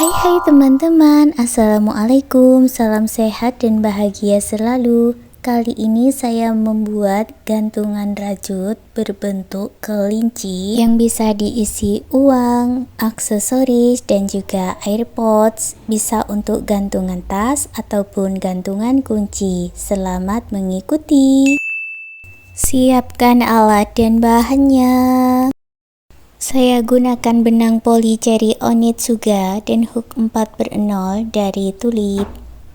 Hai teman-teman, Assalamualaikum, salam sehat dan bahagia selalu. Kali ini saya membuat gantungan rajut berbentuk kelinci yang bisa diisi uang, aksesoris, dan juga AirPods. Bisa untuk gantungan tas ataupun gantungan kunci. Selamat mengikuti. Siapkan alat dan bahannya. Saya gunakan benang poli cherry Onitsuga dan hook 4/0 dari Tulip.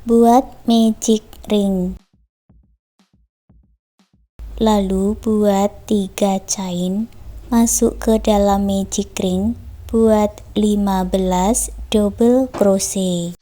Buat magic ring. Lalu buat 3 chain, masuk ke dalam magic ring, buat 15 double crochet.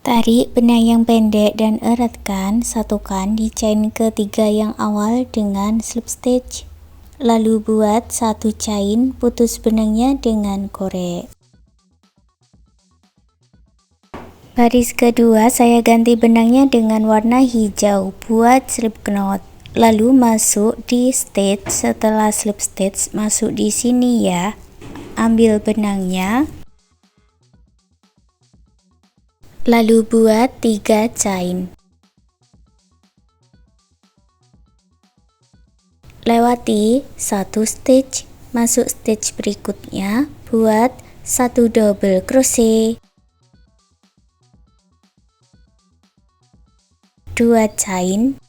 Tarik benang yang pendek dan eratkan, satukan di chain ketiga yang awal dengan slip stitch. Lalu buat 1 chain, putus benangnya dengan korek. Baris kedua saya ganti benangnya dengan warna hijau, buat slip knot. Lalu masuk di stitch, setelah slip stitch masuk di sini ya. Ambil benangnya. Lalu buat 3 chain. Lewati 1 stitch, masuk stitch berikutnya, buat 1 double crochet, 2 chain,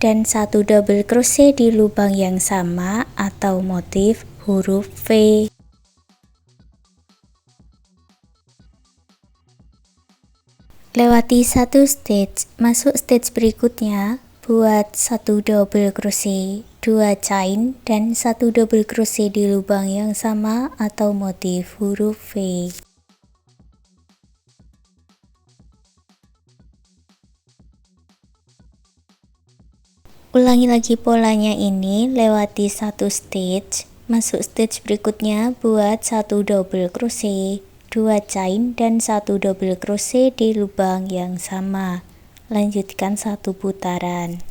dan 1 double crochet di lubang yang sama atau motif huruf V. Lewati 1 stitch, masuk stitch berikutnya, buat 1 double crochet, 2 chain, dan 1 double crochet di lubang yang sama atau motif huruf V. Ulangi lagi polanya ini, lewati 1 stitch, masuk stitch berikutnya, buat 1 double crochet, 2 chain, dan 1 double crochet di lubang yang sama. Lanjutkan 1 putaran.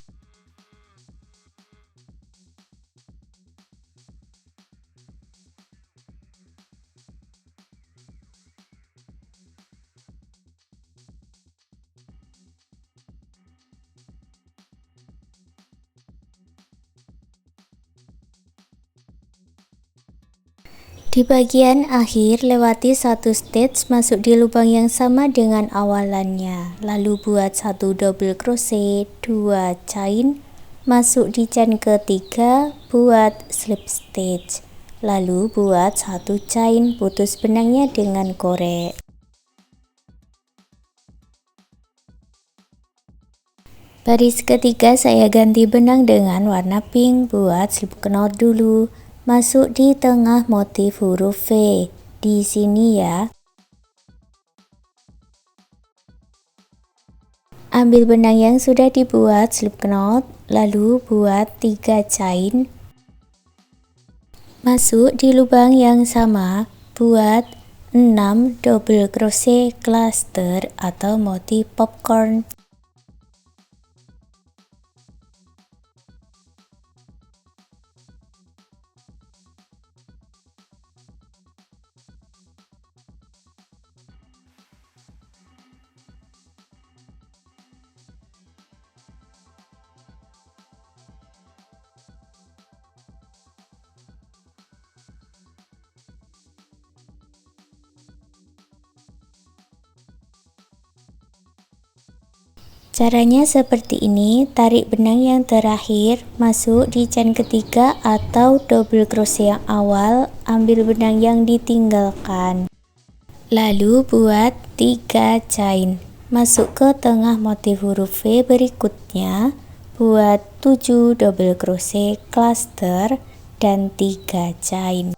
Di bagian akhir, lewati 1 stitch, masuk di lubang yang sama dengan awalannya. Lalu buat 1 double crochet, 2 chain, masuk di chain ketiga, buat slip stitch. Lalu buat 1 chain, putus benangnya dengan korek. Baris ketiga saya ganti benang dengan warna pink, buat slip knot dulu. Masuk di tengah motif huruf V. Di sini ya. Ambil benang yang sudah dibuat slip knot, lalu buat 3 chain. Masuk di lubang yang sama, buat 6 double crochet cluster atau motif popcorn. Caranya seperti ini, tarik benang yang terakhir masuk di chain ketiga atau double crochet yang awal, ambil benang yang ditinggalkan. Lalu buat 3 chain. Masuk ke tengah motif huruf V berikutnya, buat 7 double crochet cluster dan 3 chain.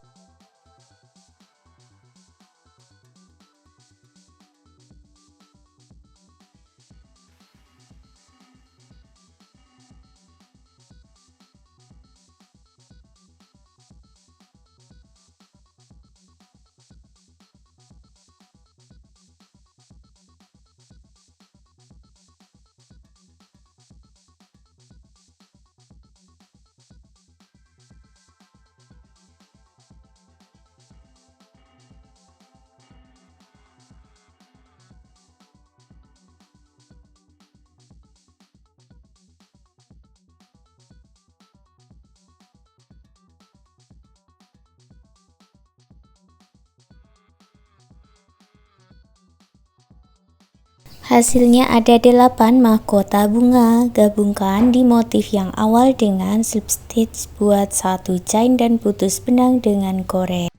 Hasilnya ada 8 mahkota bunga. Gabungkan di motif yang awal dengan slip stitch, buat 1 chain dan putus benang dengan korek.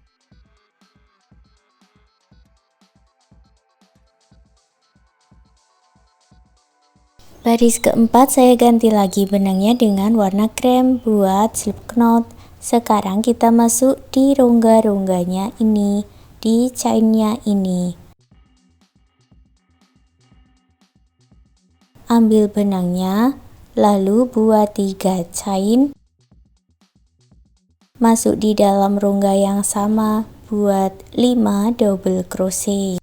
Baris keempat saya ganti lagi benangnya dengan warna krem, buat slip knot. Sekarang kita masuk di rongga-rongganya ini, di chainnya ini. Ambil benangnya, lalu buat 3 chain, masuk di dalam rongga yang sama, buat 5 double crochet.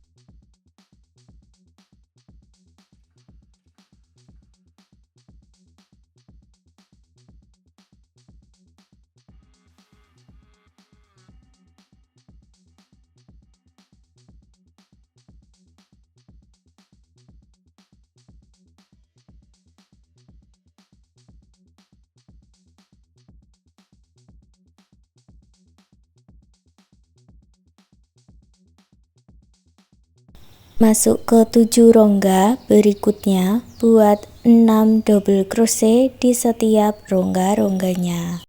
Masuk ke 7 rongga berikutnya, buat 6 double crochet di setiap rongga-rongganya.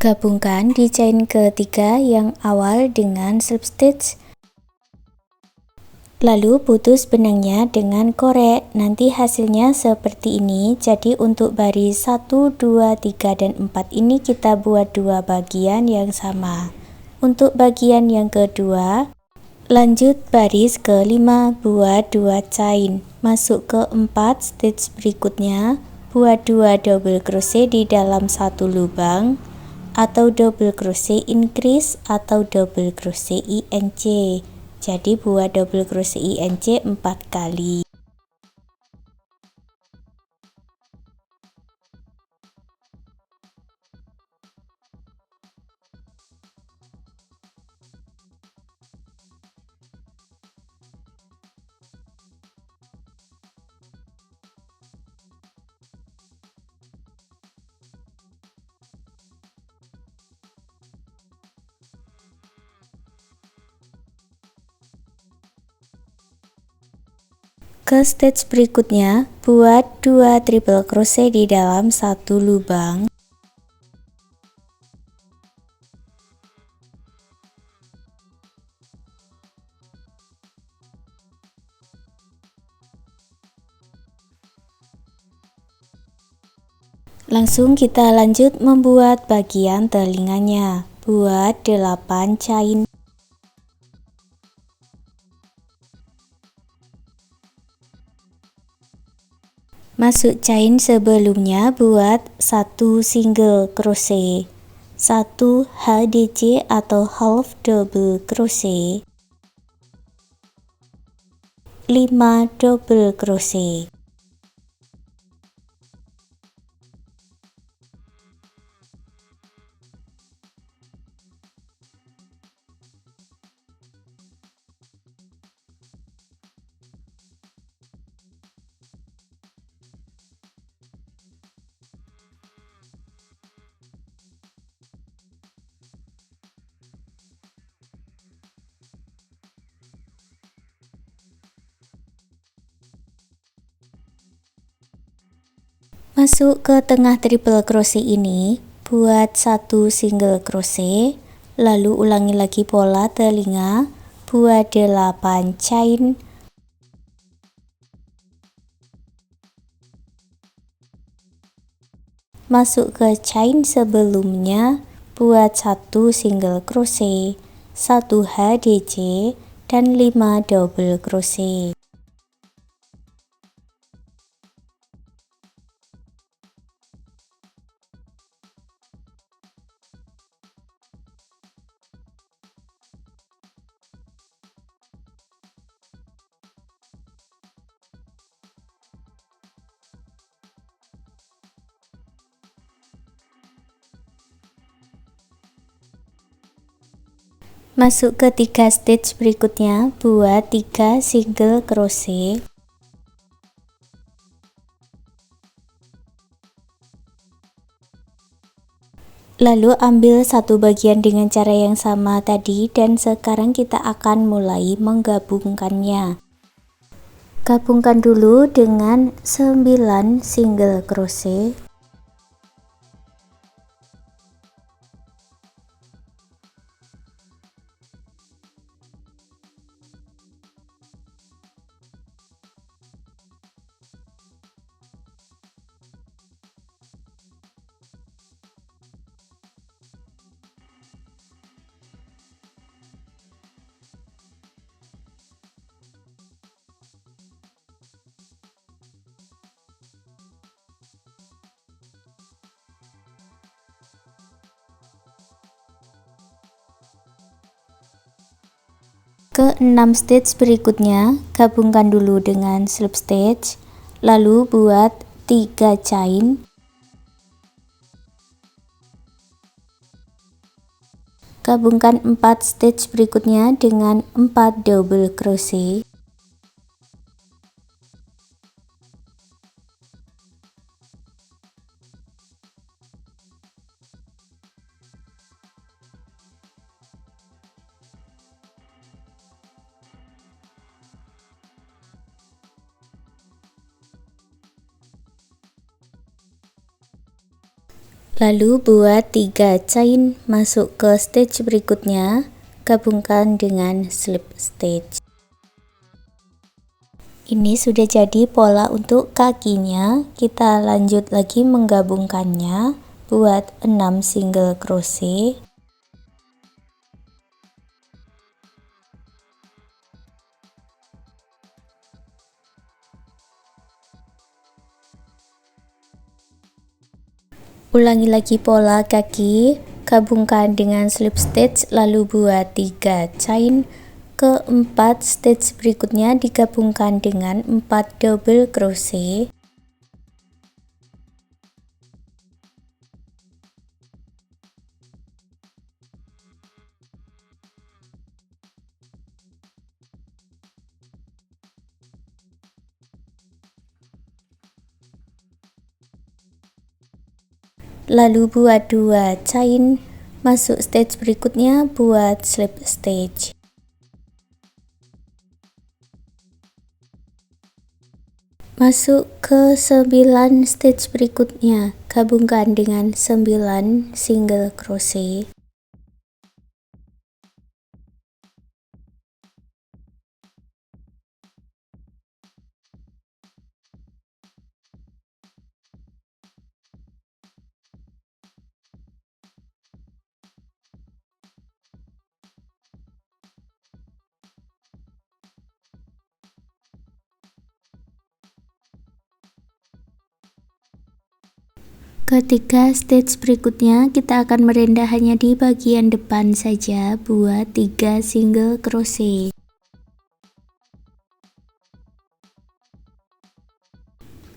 Gabungkan di chain ketiga yang awal dengan slip stitch, lalu putus benangnya dengan korek. Nanti hasilnya seperti ini. Jadi untuk baris 1, 2, 3, dan 4 ini kita buat 2 bagian yang sama. Untuk bagian yang kedua, lanjut baris ke-5, buat 2 chain, masuk ke 4 stitch berikutnya, buat 2 double crochet di dalam 1 lubang, atau double crochet increase atau double crochet INC. Jadi buat double crochet INC 4 kali. Ke stitch berikutnya, buat 2 triple crochet di dalam 1 lubang. Langsung kita lanjut membuat bagian telinganya, buat 8 chain. Masuk chain sebelumnya, buat 1 single crochet, 1 HDC atau half double crochet, 5 double crochet. Masuk ke tengah triple crochet ini, buat 1 single crochet, lalu ulangi lagi pola telinga, buat 8 chain, masuk ke chain sebelumnya, buat 1 single crochet, 1 HDC, dan 5 double crochet. Masuk ke 3 stitch berikutnya, buat 3 single crochet, lalu ambil satu bagian dengan cara yang sama tadi, dan sekarang kita akan mulai menggabungkannya. Gabungkan dulu dengan 9 single crochet, ke 6 stitch berikutnya, gabungkan dulu dengan slip stitch, lalu buat 3 chain, gabungkan 4 stitch berikutnya dengan 4 double crochet, lalu buat 3 chain, masuk ke stitch berikutnya, gabungkan dengan slip stitch. Ini sudah jadi pola untuk kakinya. Kita lanjut lagi menggabungkannya, buat 6 single crochet, ulangi lagi pola kaki, gabungkan dengan slip stitch, lalu buat 3 chain, ke 4 stitch berikutnya digabungkan dengan 4 double crochet, lalu buat 2 chain, masuk stitch berikutnya, buat slip stitch. Masuk ke 9 stitch berikutnya, gabungkan dengan 9 single crochet, Ketika stitch berikutnya kita akan merendah hanya di bagian depan saja, buat 3 single crochet.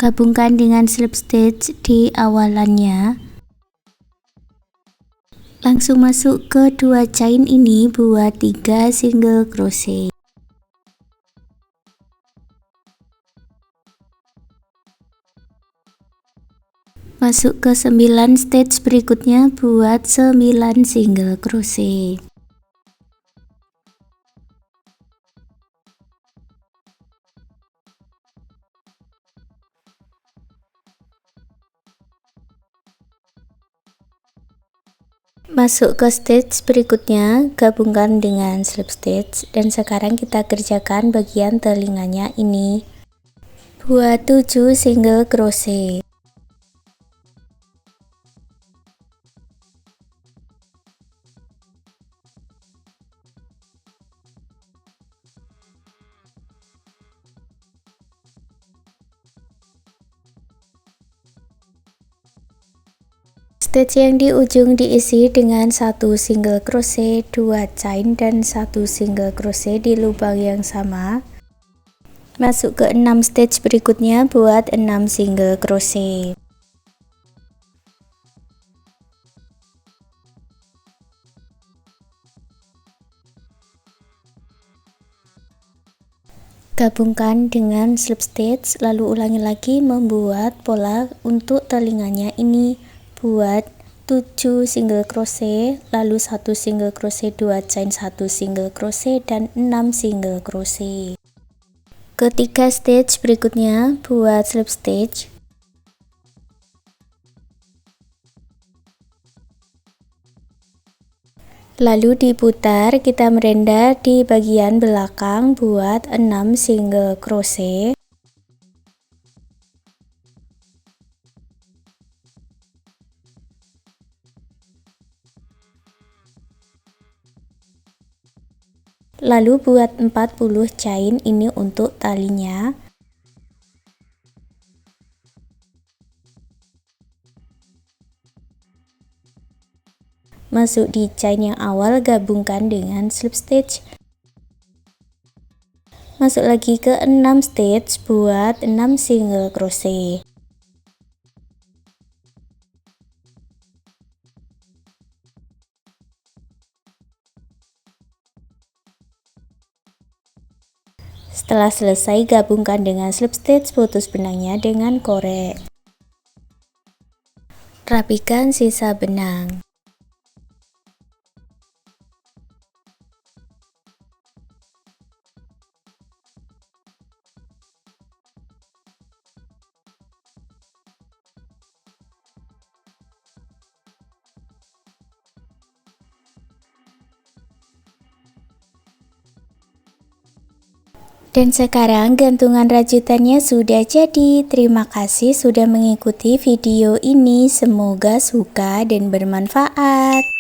Gabungkan dengan slip stitch di awalannya. Langsung masuk ke 2 chain ini, buat 3 single crochet. Masuk ke 9 stitch berikutnya, buat 9 single crochet. Masuk ke stitch berikutnya, gabungkan dengan slip stitch, dan sekarang kita kerjakan bagian telinganya ini. Buat 7 single crochet. Stitch yang di ujung diisi dengan 1 single crochet, 2 chain, dan 1 single crochet di lubang yang sama. Masuk ke 6 stitch berikutnya, buat 6 single crochet. Gabungkan dengan slip stitch, lalu ulangi lagi membuat pola untuk telinganya ini. Buat 7 single crochet, lalu 1 single crochet, 2 chain, 1 single crochet, dan 6 single crochet. Ketiga stitch berikutnya, buat slip stitch. Lalu diputar, kita merenda di bagian belakang, buat 6 single crochet. Lalu buat 40 chain ini untuk talinya. Masuk di chain yang awal, gabungkan dengan slip stitch. Masuk lagi ke 6 stitch, buat 6 single crochet. Setelah selesai, gabungkan dengan slip stitch, putus benangnya dengan korek. Rapikan sisa benang. Dan sekarang gantungan rajutannya sudah jadi. Terima kasih sudah mengikuti video ini. Semoga suka dan bermanfaat.